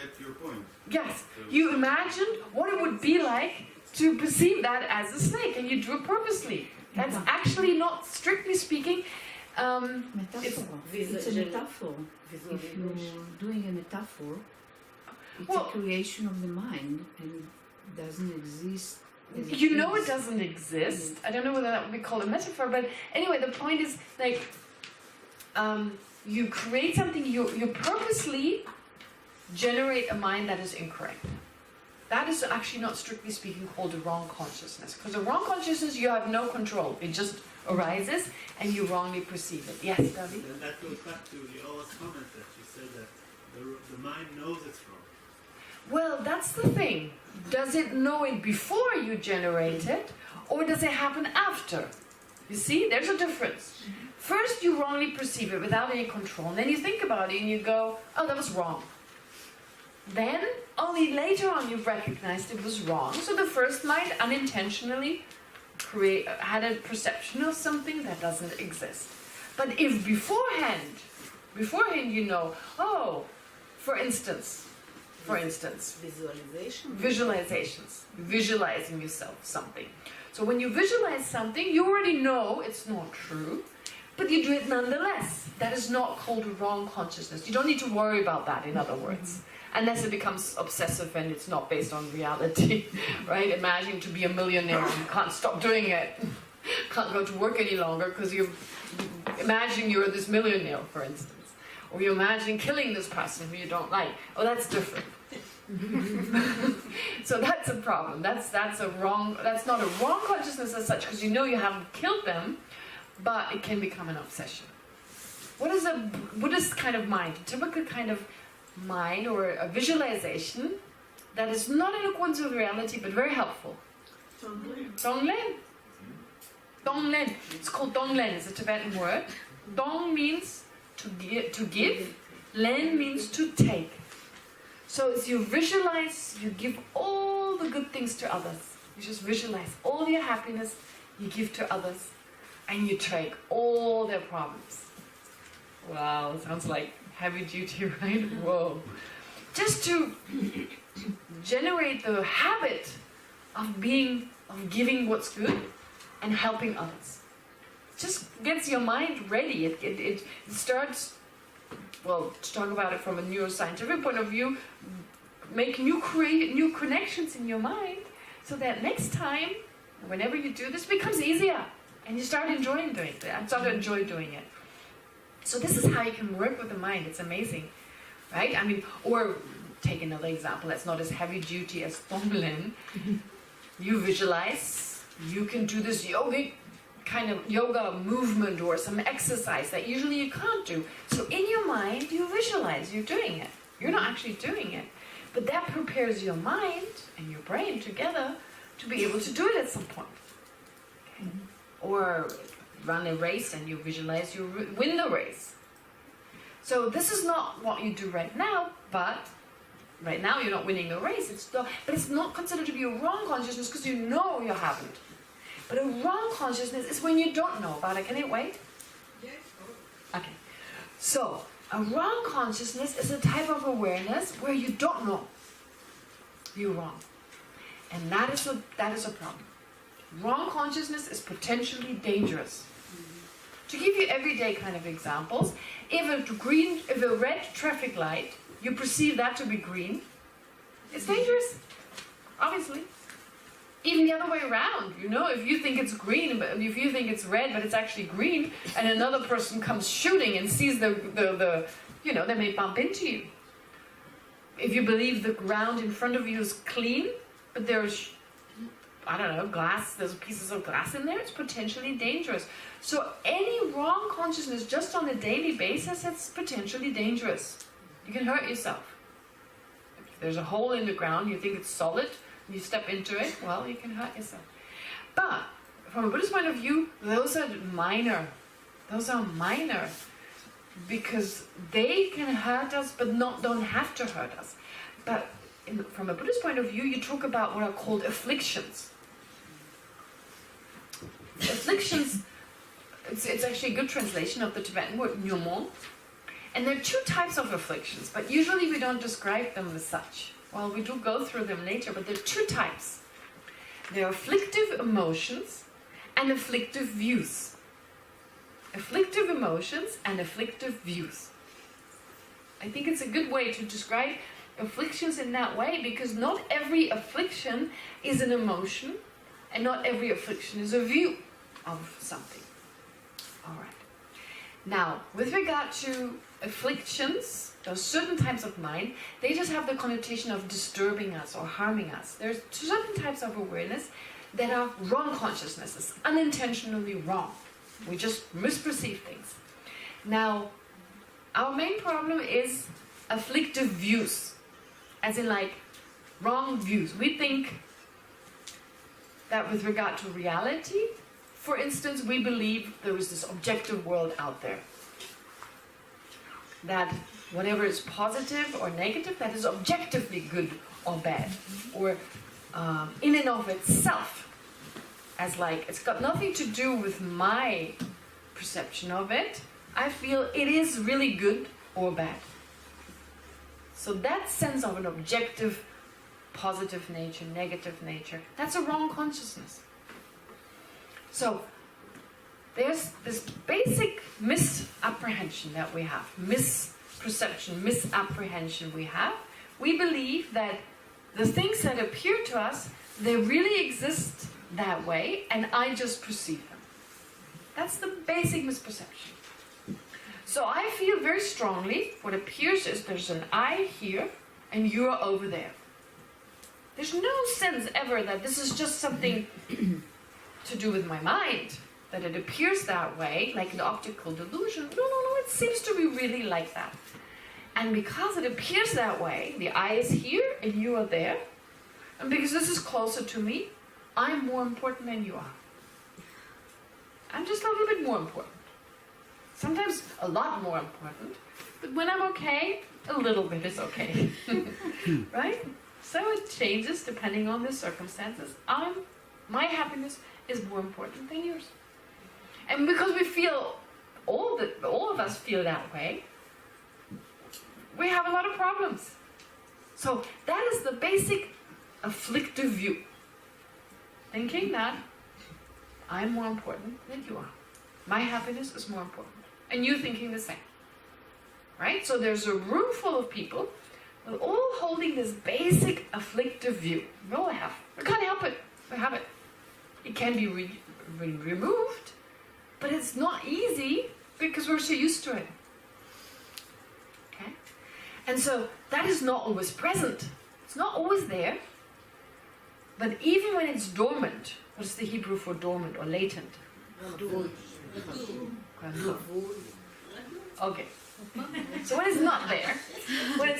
get your point. Yes, you imagined what it would be like to perceive that as a snake, and you drew it purposely. That's actually not, strictly speaking, It's a metaphor. If you're doing a metaphor, it's a creation of the mind and it doesn't exist. You know it doesn't exist. I don't know whether that would be called a metaphor, but anyway, the point is, like, you create something, you purposely generate a mind that is incorrect. That is actually not, strictly speaking, called a wrong consciousness. Because a wrong consciousness, you have no control. It just arises and you wrongly perceive it. Yes, David? And that goes back to Yoa's comment that she said that the mind knows it's wrong. Well, that's the thing. Does it know it before you generate it, or does it happen after? You see, there's a difference. First, you wrongly perceive it without any control, and then you think about it and you go, oh, that was wrong. Then, only later on you've recognized it was wrong. So the first mind unintentionally had a perception of something that doesn't exist. But if beforehand you know, oh, for instance, visualizations, visualizing yourself something. So when you visualize something, you already know it's not true, but you do it nonetheless. That is not called a wrong consciousness. You don't need to worry about that, in other words. Unless it becomes obsessive and it's not based on reality, right? Imagine to be a millionaire and you can't stop doing it. Can't go to work any longer because you imagine you're this millionaire, for instance. Or you imagine killing this person who you don't like. Oh, that's different. So that's a problem. That's not a wrong consciousness as such, because you know you haven't killed them, but it can become an obsession. What is a Buddhist kind of mind? A typical kind of mind or a visualization that is not in accordance with reality but very helpful. Donglen. Donglen. It's called Donglen. It's a Tibetan word. Dong means to give. Len means to take. So as you visualize, you give all the good things to others. You just visualize all your happiness you give to others, and you take all their problems. Wow, sounds like heavy duty, right? Whoa. Just to generate the habit of giving what's good and helping others. Just gets your mind ready. It starts, well, to talk about it from a neuroscientific point of view, create new connections in your mind, so that next time, whenever you do this, it becomes easier. And you start enjoying doing it. I start to enjoy doing it. So this is how you can work with the mind. It's amazing, right? I mean, or take another example that's not as heavy duty as Tonglen. You visualize, you can do this yoga movement or some exercise that usually you can't do. So in your mind, you visualize you're doing it. You're not actually doing it. But that prepares your mind and your brain together to be able to do it at some point. Okay? Or run a race and you visualize you win the race. So this is not what you do right now, but right now you're not winning a race. But it's not considered to be a wrong consciousness because you know you haven't. But a wrong consciousness is when you don't know about it. Can it wait? Yes. Okay. So a wrong consciousness is a type of awareness where you don't know you're wrong. And that is a problem. Wrong consciousness is potentially dangerous. To give you everyday kind of examples, if a red traffic light, you perceive that to be green, it's dangerous, obviously. Even the other way around, if you think it's green, but if you think it's red, but it's actually green, and another person comes shooting and sees they may bump into you. If you believe the ground in front of you is clean, but there's glass, there's pieces of glass in there, it's potentially dangerous. So any wrong consciousness just on a daily basis, it's potentially dangerous. You can hurt yourself. If there's a hole in the ground, you think it's solid, you step into it, well, you can hurt yourself. But from a Buddhist point of view, those are minor. Those are minor because they can hurt us, but don't have to hurt us. But from a Buddhist point of view, you talk about what are called afflictions. Afflictions, it's actually a good translation of the Tibetan word nyomon. And there are two types of afflictions, but usually we don't describe them as such. Well, we do go through them later, but there are two types. There are afflictive emotions and afflictive views. Afflictive emotions and afflictive views. I think it's a good way to describe afflictions in that way, because not every affliction is an emotion, and not every affliction is a view of something. All right. Now, with regard to afflictions, those certain types of mind, they just have the connotation of disturbing us or harming us. There's certain types of awareness that are wrong consciousnesses, unintentionally wrong. We just misperceive things. Now, our main problem is afflictive views, as in like wrong views. We think that with regard to reality, for instance, we believe there is this objective world out there. That whatever is positive or negative, that is objectively good or bad. Or in and of itself, as like, it's got nothing to do with my perception of it. I feel it is really good or bad. So that sense of an objective, positive nature, negative nature, that's a wrong consciousness. So there's this basic misapprehension that we have, misperception, misapprehension we have. We believe that the things that appear to us, they really exist that way, and I just perceive them. That's the basic misperception. So I feel very strongly, what appears is there's an I here, and you're over there. There's no sense ever that this is just something to do with my mind, that it appears that way, like an optical delusion. No, it seems to be really like that. And because it appears that way, the I is here and you are there, and because this is closer to me, I'm more important than you are. I'm just a little bit more important. Sometimes a lot more important, but when I'm okay, a little bit is okay. Right? So it changes depending on the circumstances. My happiness is more important than yours. And because we feel, all of us feel that way, we have a lot of problems. So that is the basic afflictive view. Thinking that I'm more important than you are. My happiness is more important. And you thinking the same. Right? So there's a room full of people who are all holding this basic afflictive view. We all have. We can't help it. We have it. It can be removed, but it's not easy because we're so used to it. Okay? And so that is not always present. It's not always there. But even when it's dormant, what's the Hebrew for dormant or latent? Okay. So when it's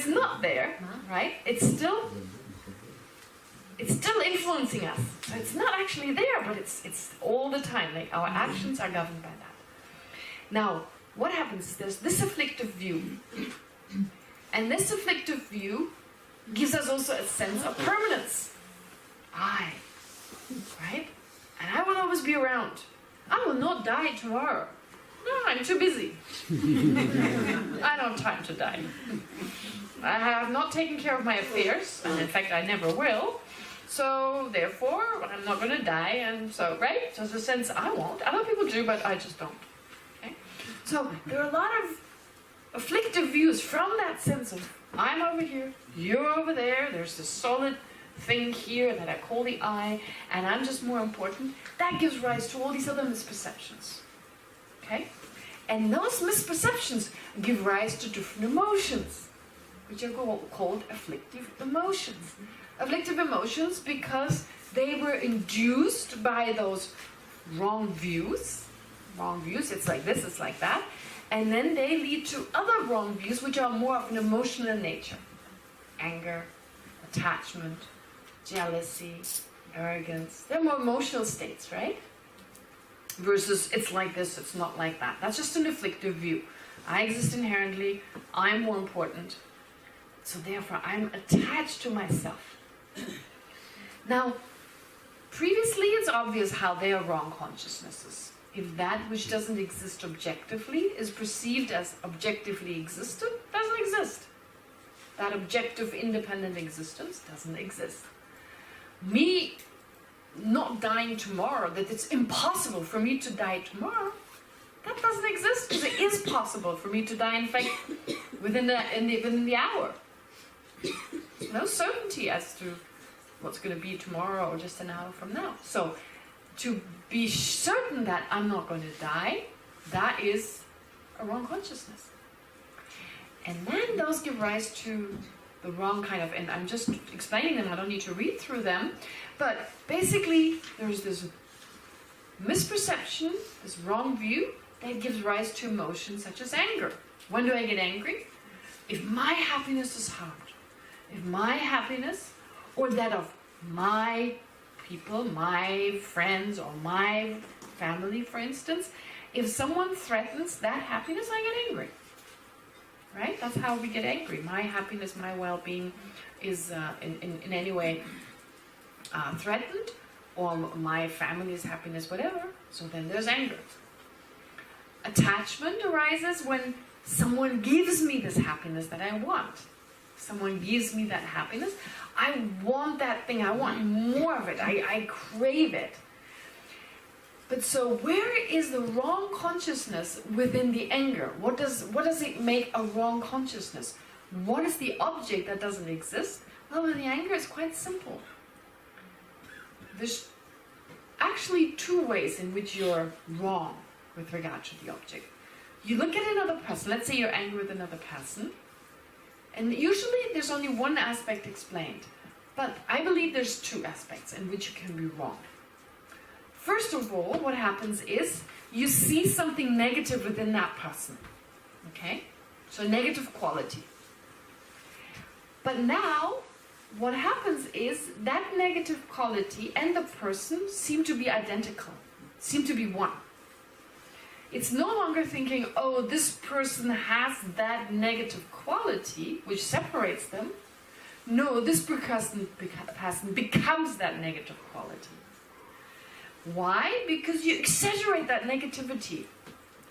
not there, right, it's still influencing us. So it's not actually there, but it's all the time. Like our actions are governed by that. Now, what happens is there's this afflictive view. And this afflictive view gives us also a sense of permanence. Right? And I will always be around. I will not die tomorrow. No, I'm too busy. I don't have time to die. I have not taken care of my affairs, and in fact I never will. So therefore, I'm not going to die, and so, right? So there's a sense I won't. Other people do, but I just don't. Okay? So there are a lot of afflictive views from that sense of I'm over here, you're over there, there's this solid thing here that I call the I, and I'm just more important. That gives rise to all these other misperceptions. Okay? And those misperceptions give rise to different emotions, which are called afflictive emotions. Afflictive emotions because they were induced by those wrong views. Wrong views, it's like this, it's like that. And then they lead to other wrong views which are more of an emotional nature. Anger, attachment, jealousy, arrogance. They're more emotional states, right? Versus it's like this, it's not like that. That's just an afflictive view. I exist inherently, I'm more important. So therefore I'm attached to myself. Now, previously it's obvious how they are wrong consciousnesses. if that which doesn't exist objectively is perceived as objectively existent, doesn't exist. That objective independent existence doesn't exist. Me not dying tomorrow, that it's impossible for me to die tomorrow, that doesn't exist, because it is possible for me to die, in fact, within the hour. There's no certainty as to what's going to be tomorrow or just an hour from now. So, to be certain that I'm not going to die, that is a wrong consciousness. And then those give rise to the wrong kind of, and I'm just explaining them, I don't need to read through them, but basically there's this misperception, this wrong view, that gives rise to emotions such as anger. When do I get angry? If my happiness is harmed, if my happiness, or that of my people, my friends, or my family, for instance, if someone threatens that happiness, I get angry. Right? That's how we get angry. My happiness, my well-being is in any way threatened, or my family's happiness, whatever. So then there's anger. Attachment arises when someone gives me this happiness that I want. Someone gives me that happiness. I want that thing. I want more of it. I crave it. But so where is the wrong consciousness within the anger? What does it make a wrong consciousness? What is the object that doesn't exist? Well, in the anger, it's quite simple. There's actually two ways in which you're wrong with regard to the object. You look at another person, let's say you're angry with another person, and usually there's only one aspect explained. But I believe there's two aspects in which you can be wrong. First of all, what happens is you see something negative within that person. Okay? So negative quality. But now, what happens is that negative quality and the person seem to be identical, seem to be one. It's no longer thinking, oh, this person has that negative quality, which separates them. No, this person becomes that negative quality. Why? Because you exaggerate that negativity.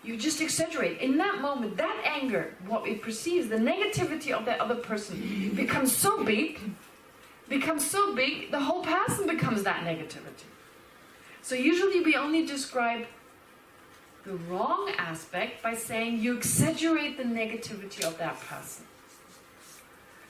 You just exaggerate. In that moment, that anger, what it perceives, the negativity of that other person becomes so big, the whole person becomes that negativity. So usually we only describe the wrong aspect by saying you exaggerate the negativity of that person.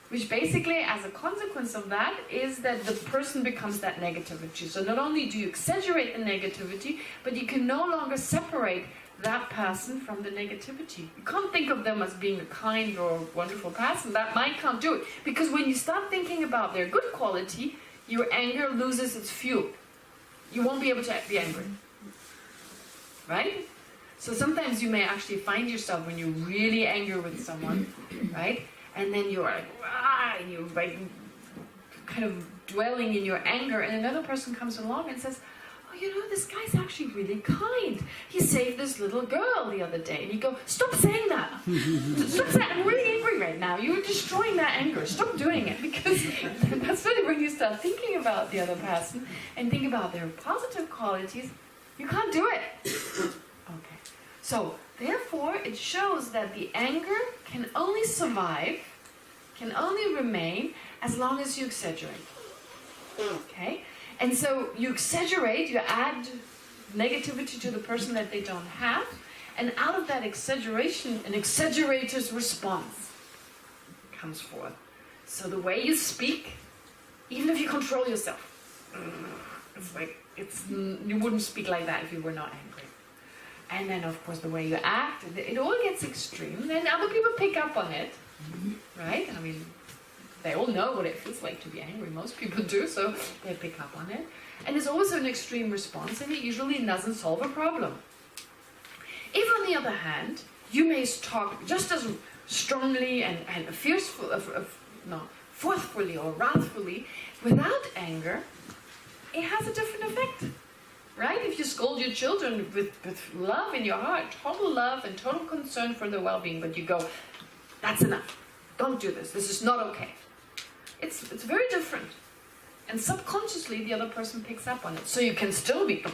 Which basically, as a consequence of that, is that the person becomes that negativity. So not only do you exaggerate the negativity, but you can no longer separate that person from the negativity. You can't think of them as being a kind or wonderful person. That mind can't do it. Because when you start thinking about their good quality, your anger loses its fuel. You won't be able to be angry. Right? So sometimes you may actually find yourself when you're really angry with someone, right? And then you're like, ah, and you're like kind of dwelling in your anger, and another person comes along and says, oh, you know, this guy's actually really kind. He saved this little girl the other day. And you go, stop saying that. Stop saying that. I'm really angry right now. You're destroying that anger. Stop doing it. Because that's really when you start thinking about the other person and think about their positive qualities, you can't do it. Okay. So, therefore, it shows that the anger can only survive, can only remain, as long as you exaggerate. Okay? And so, you exaggerate, you add negativity to the person that they don't have, and out of that exaggeration, an exaggerator's response comes forth. So the way you speak, even if you control yourself, it's like, you wouldn't speak like that if you were not angry. And then, of course, the way you act, it all gets extreme. Then other people pick up on it, right? I mean, they all know what it feels like to be angry. Most people do, so they pick up on it. And there's also an extreme response, and it usually doesn't solve a problem. If, on the other hand, you may talk just as strongly and forcefully or wrathfully without anger, it has a different effect. Right? If you scold your children with love in your heart, total love and total concern for their well-being, but you go, that's enough. Don't do this. This is not okay. It's very different. And subconsciously, the other person picks up on it. So you can still be,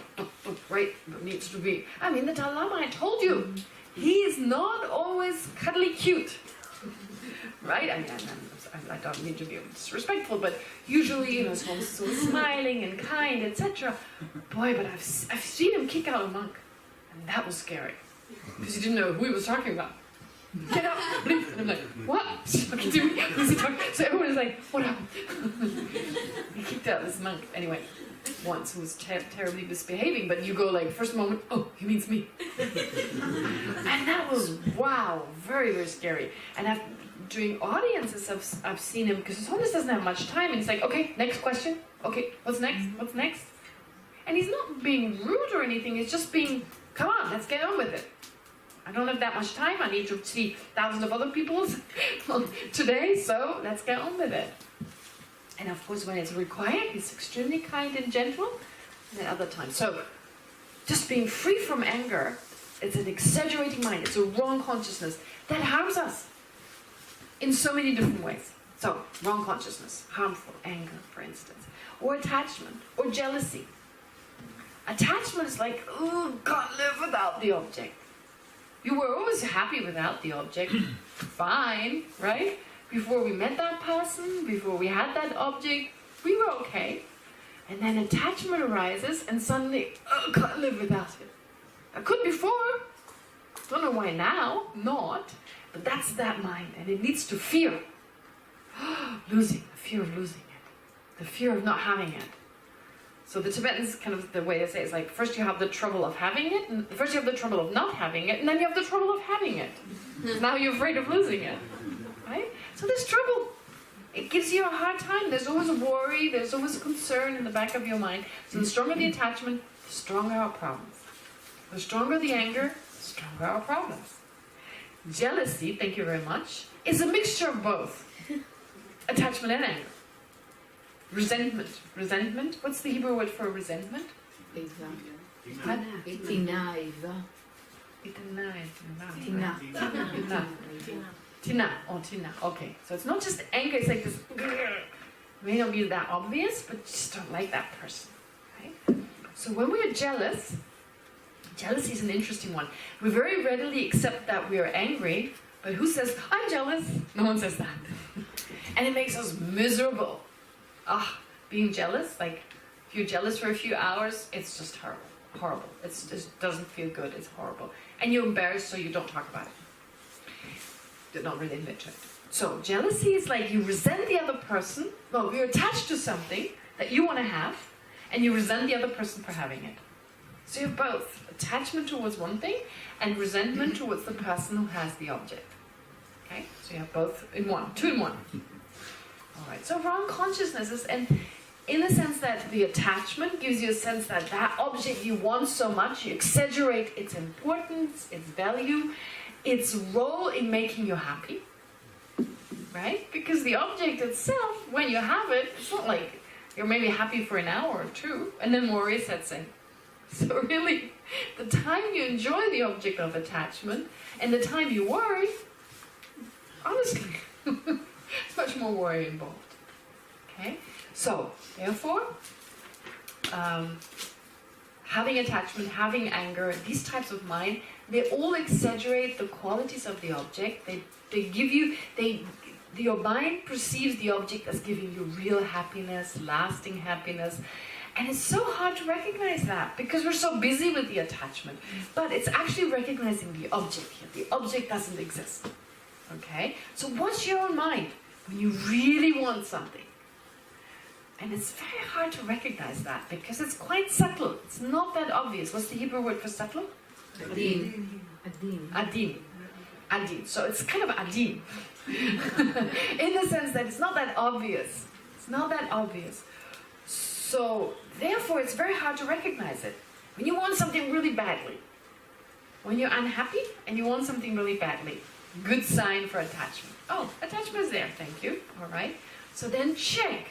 right, needs to be. I mean, the Dalai Lama, I told you, he is not always cuddly cute. Right? I mean, I don't mean to be disrespectful, but usually, he's always so smiling and kind, etc. Boy, but I've seen him kick out a monk. And that was scary. Because he didn't know who he was talking about. Get up, leave. And I'm like, what? Talking to me? Who's he talking? So everyone is like, what happened? He kicked out this monk, anyway, once, who was terribly misbehaving, but you go like, first moment, oh, he means me. And that was, wow, very, very scary. And during audiences, I've seen him, because his holiness doesn't have much time, and he's like, okay, next question. Okay, what's next? What's next? And he's not being rude or anything, he's just being, come on, let's get on with it. I don't have that much time. I need to see thousands of other people today, so let's get on with it. And of course, when it's required, he's extremely kind and gentle. And at other times, so just being free from anger, it's an exaggerating mind. It's a wrong consciousness that harms us in so many different ways. So wrong consciousness, harmful anger, for instance, or attachment, or jealousy. Attachment is like, oh, can't live without the object. You were always happy without the object, fine, right? Before we met that person, before we had that object, we were okay. And then attachment arises and suddenly, oh, can't live without it. I could before, don't know why now, not, but that's that mind, and it leads to fear. Losing, the fear of losing it, the fear of not having it. So the Tibetans, kind of the way they say it is like, first you have the trouble of having it, and first you have the trouble of not having it, and then you have the trouble of having it. Now you're afraid of losing it, right? So there's trouble. It gives you a hard time. There's always a worry, there's always a concern in the back of your mind. So the stronger the attachment, the stronger our problems. The stronger the anger, the stronger our problems. Jealousy, thank you very much, is a mixture of both. Attachment and anger. Resentment. Resentment. What's the Hebrew word for resentment? Tina. Oh, tina. Okay. So it's not just anger. It's like this. It may not be that obvious, but just don't like that person. Right? So when we are jealous, jealousy is an interesting one. We very readily accept that we are angry, but who says, I'm jealous? No one says that. And it makes us miserable. Being jealous, like if you're jealous for a few hours, it's just horrible. Horrible. It just doesn't feel good. It's horrible. And you're embarrassed, so you don't talk about it. You're not really admit to it. So jealousy is like you resent the other person. Well, you're attached to something that you want to have, and you resent the other person for having it. So you have both attachment towards one thing and resentment towards the person who has the object. Okay? So you have both in one, two in one. Alright, so wrong consciousness is, and in the sense that the attachment gives you a sense that that object you want so much, you exaggerate its importance, its value, its role in making you happy. Right? Because the object itself, when you have it, it's not like you're maybe happy for an hour or two, and then worry sets in. So really, the time you enjoy the object of attachment, and the time you worry, honestly, it's much more worry involved. Okay? So, therefore, having attachment, having anger, these types of mind, they all exaggerate the qualities of the object. They give you, your mind perceives the object as giving you real happiness, lasting happiness. And it's so hard to recognize that because we're so busy with the attachment. But it's actually recognizing the object here. The object doesn't exist. Okay? So what's your own mind when you really want something? And it's very hard to recognize that because it's quite subtle. It's not that obvious. What's the Hebrew word for subtle? Adin. Adin. Adin. So it's kind of adin. In the sense that it's not that obvious. It's not that obvious. So, therefore, it's very hard to recognize it. When you want something really badly, when you're unhappy and you want something really badly, good sign for attachment. Oh, attachment is there, thank you. All right. So then check.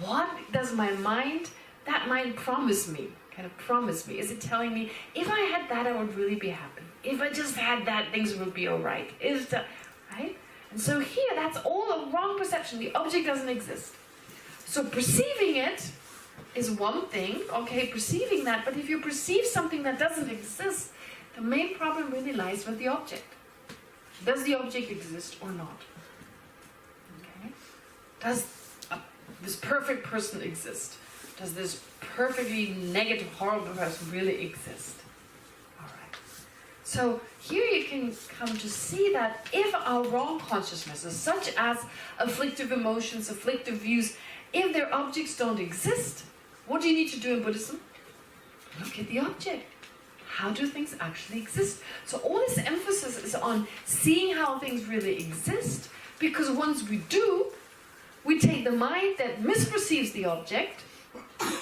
What does my mind, that mind promise me? Kind of promise me. Is it telling me, if I had that, I would really be happy. If I just had that, things would be all right. Right? And so here, that's all a wrong perception. The object doesn't exist. So perceiving it is one thing, okay, perceiving that, but if you perceive something that doesn't exist, the main problem really lies with the object. Does the object exist or not? Okay. Does this perfect person exist? Does this perfectly negative, horrible person really exist? Alright. So here you can come to see that if our wrong consciousnesses, such as afflictive emotions, afflictive views, if their objects don't exist, what do you need to do in Buddhism? Look at the object. How do things actually exist? So all this emphasis is on seeing how things really exist, because once we do, we take the mind that misperceives the object,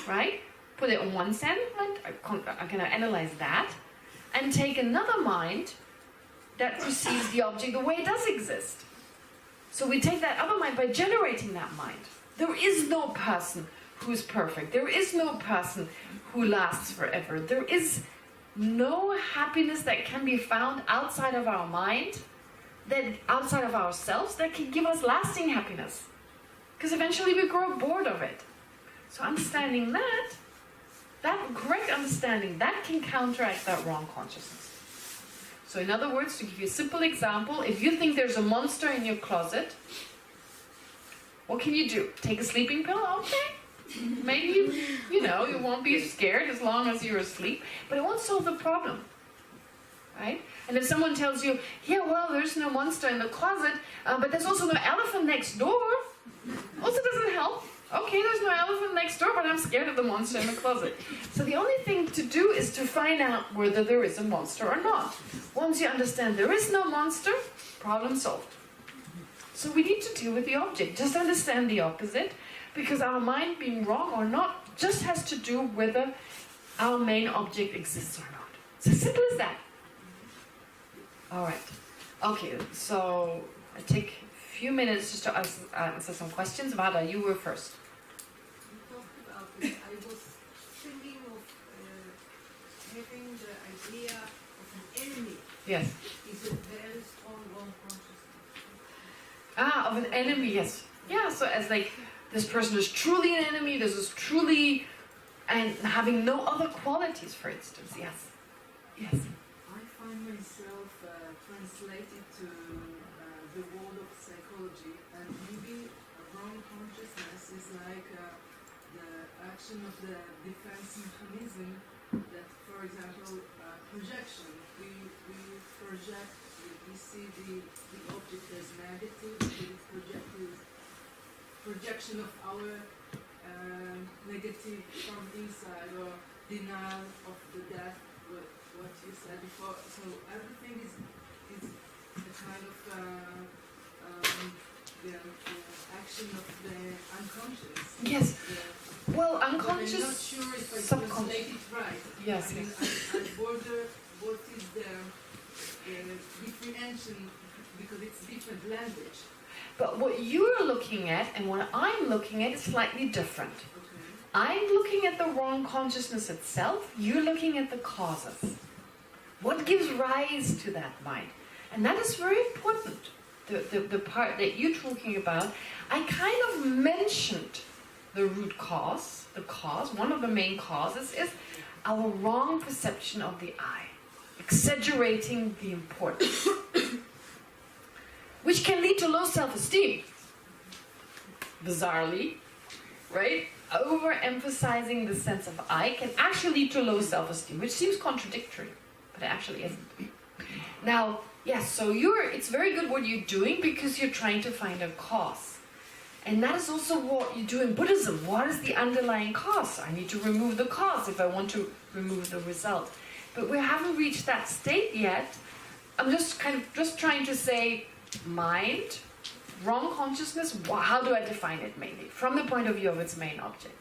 right? Put it on one standpoint, I'm going to analyze that, and take another mind that perceives the object the way it does exist. So we take that other mind by generating that mind. There is no person who is perfect. There is no person who lasts forever. There is no happiness that can be found outside of our mind, that outside of ourselves, that can give us lasting happiness. Because eventually we grow bored of it. So understanding that correct understanding, that can counteract that wrong consciousness. So in other words, to give you a simple example, if you think there's a monster in your closet, what can you do? Take a sleeping pill? Okay. Maybe you won't be scared as long as you're asleep, but it won't solve the problem. Right? And if someone tells you, yeah, well, there's no monster in the closet, but there's also no elephant next door, also doesn't help. Okay, there's no elephant next door, but I'm scared of the monster in the closet. So the only thing to do is to find out whether there is a monster or not. Once you understand there is no monster, problem solved. So we need to deal with the object. Just understand the opposite, because our mind being wrong or not just has to do whether our main object exists or not. It's as simple as that. Alright. Okay, so I take a few minutes just to answer some questions. Vada, you were first. You talked about it. I was thinking of having the idea of an enemy. Yes. Is a very strong wrong consciousness. Of an enemy, yes. Yeah, so as like, this person is truly an enemy, this is truly, and having no other qualities, for instance, yes. Yes. I find myself translated to the world of psychology, and maybe a wrong consciousness is like the action of the defense mechanism that, for example, projection. We project, we see the object as negative, projection of our negative from inside, or denial of the death, what you said before. So everything is a kind of the action of the unconscious. Yes. Well, unconscious, I'm not sure if I subconscious. translate it right. Yes, I mean, yes. I border what is the differentiation, because it's different language. But what you're looking at and what I'm looking at is slightly different. Okay. I'm looking at the wrong consciousness itself, you're looking at the causes. What gives rise to that mind? And that is very important. The part that you're talking about, I kind of mentioned the root cause, one of the main causes is our wrong perception of the I, exaggerating the importance, which can lead to low self-esteem, bizarrely, right? Overemphasizing the sense of I can actually lead to low self-esteem, which seems contradictory, but it actually isn't. Now, yes, so it's very good what you're doing because you're trying to find a cause. And that is also what you do in Buddhism. What is the underlying cause? I need to remove the cause if I want to remove the result. But we haven't reached that state yet. I'm just trying to say mind, wrong consciousness, how do I define it mainly? From the point of view of its main object.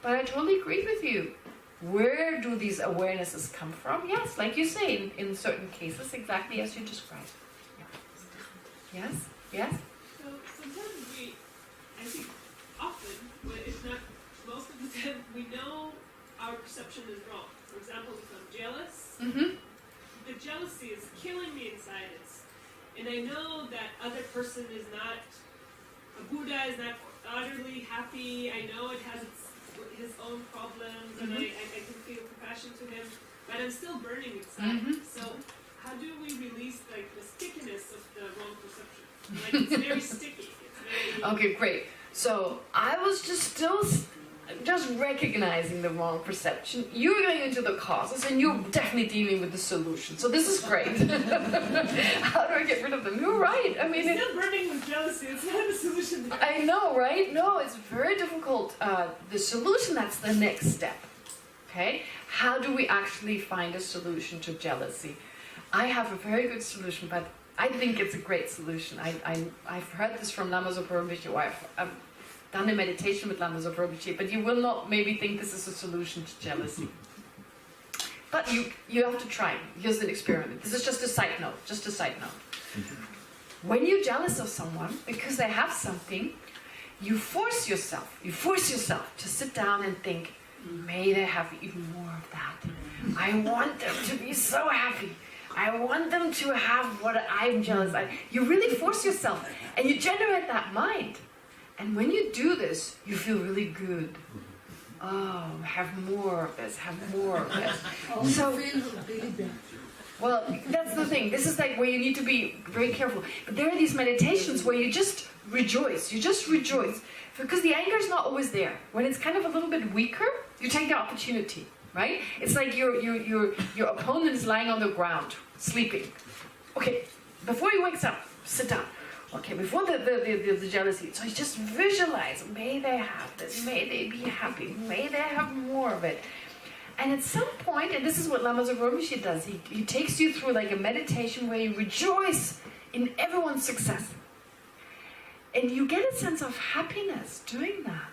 But I totally agree with you. Where do these awarenesses come from? Yes, like you say, in certain cases, exactly as you described. Yeah. Yes? Yes? So sometimes I think often, if not most of the time, we know our perception is wrong. For example, if I'm jealous, the jealousy is killing me inside. And I know that other person is not, a Buddha is not utterly happy. I know it has his own problems, and I can feel compassion to him, but I'm still burning inside. So how do we release like the stickiness of the wrong perception? Like it's very sticky. It's very Okay, great. So I was just recognizing the wrong perception. You're going into the causes, and you're definitely dealing with the solution. So this is great. How do I get rid of them? You're right. I mean, it's still burning with jealousy. It's not a solution. I know, right? No, it's very difficult. The solution, that's the next step. Okay? How do we actually find a solution to jealousy? I have a very good solution, but I think it's a great solution. I've heard this from Lama Zopa Rinpoche, or I've done a meditation with Lama Zopa Rinpoche, but you will not maybe think this is a solution to jealousy. But you have to try. Here's an experiment. This is just a side note. When you're jealous of someone because they have something, you force yourself to sit down and think, may they have even more of that. I want them to be so happy. I want them to have what I'm jealous of. You really force yourself, and you generate that mind. And when you do this, you feel really good. Oh, have more of this, have more of this. So, well, that's the thing. This is like where you need to be very careful. But there are these meditations where you just rejoice. Because the anger is not always there. When it's kind of a little bit weaker, you take the opportunity. Right? It's like your opponent is lying on the ground, sleeping. Okay, before he wakes up, sit down. Okay, before the jealousy, so you just visualize, may they have this, may they be happy, may they have more of it. And at some point, and this is what Lama Zopa Rinpoche does, he takes you through like a meditation where you rejoice in everyone's success. And you get a sense of happiness doing that.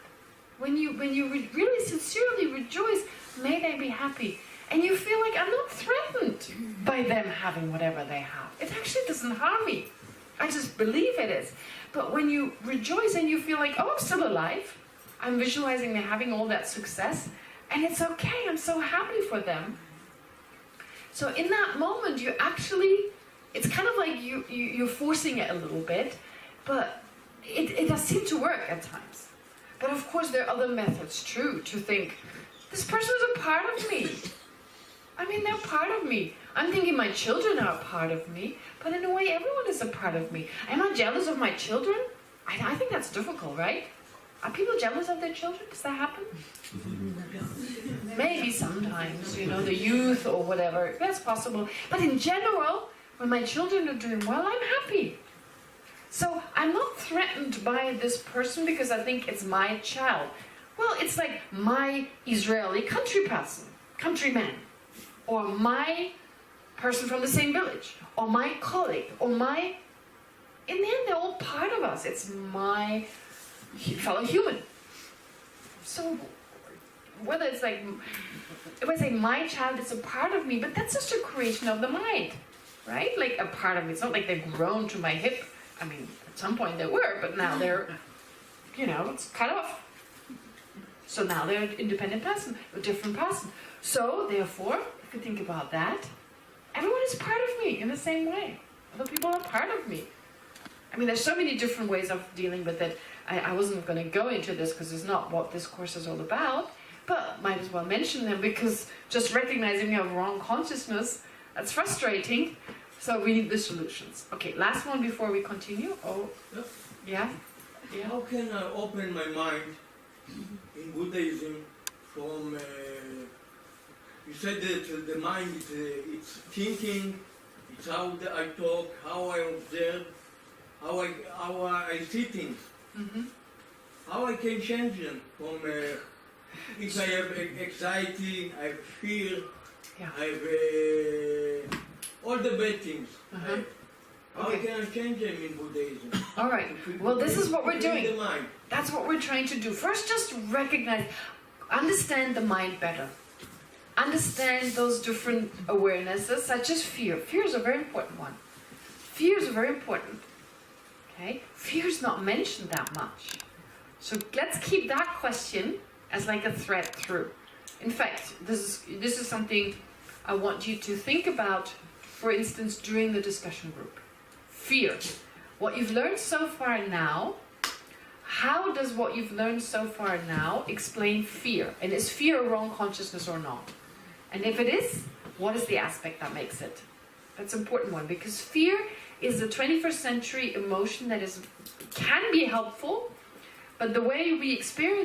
When you really sincerely rejoice, may they be happy. And you feel like I'm not threatened by them having whatever they have. It actually doesn't harm me. I just believe it is. But when you rejoice and you feel like, oh, I'm still alive. I'm visualizing them having all that success. And it's okay. I'm so happy for them. So in that moment, you actually, it's kind of like you're forcing it a little bit. But it does seem to work at times. But of course, there are other methods, too, to think, this person is a part of me. I mean, they're part of me. I'm thinking my children are a part of me, but in a way, everyone is a part of me. Am I jealous of my children? I think that's difficult, right? Are people jealous of their children? Does that happen? Maybe sometimes, the youth or whatever. That's possible. But in general, when my children are doing well, I'm happy. So I'm not threatened by this person because I think it's my child. Well, it's like my Israeli countryman, or my person from the same village, or my colleague, or in the end, they're all part of us. It's my fellow human. So whether it's like, if I say my child is a part of me, but that's just a creation of the mind, right? Like a part of me. It's not like they've grown to my hip. I mean, at some point they were, but now they're, it's cut off. So now they're an independent person, a different person. So, therefore, if you think about that, everyone is part of me in the same way. Other people are part of me. I mean, there's so many different ways of dealing with it. I wasn't going to go into this because it's not what this course is all about, but might as well mention them because just recognizing you have wrong consciousness, that's frustrating. So we need the solutions. Okay, last one before we continue. Oh, yeah? How can I open my mind in Buddhism from, you said that the mind, it's thinking, it's how I talk, how I observe, how I see things. Mm-hmm. How I can change them from, if I have anxiety, I have fear, Yeah. I have all the bad things. Uh-huh. How can I change them in Buddhism? All right. Well, this is what we're doing. The mind. That's what we're trying to do. First, just recognize, understand the mind better. Understand those different awarenesses, such as fear. Fear is a very important one. Fear is very important. Okay? Fear is not mentioned that much. So let's keep that question as like a thread through. In fact, this is something I want you to think about, for instance, during the discussion group. Fear. What you've learned so far now, how does what you've learned so far now explain fear? And is fear a wrong consciousness or not? And if it is, what is the aspect that makes it? That's an important one, because fear is a 21st century emotion that can be helpful, but the way we experience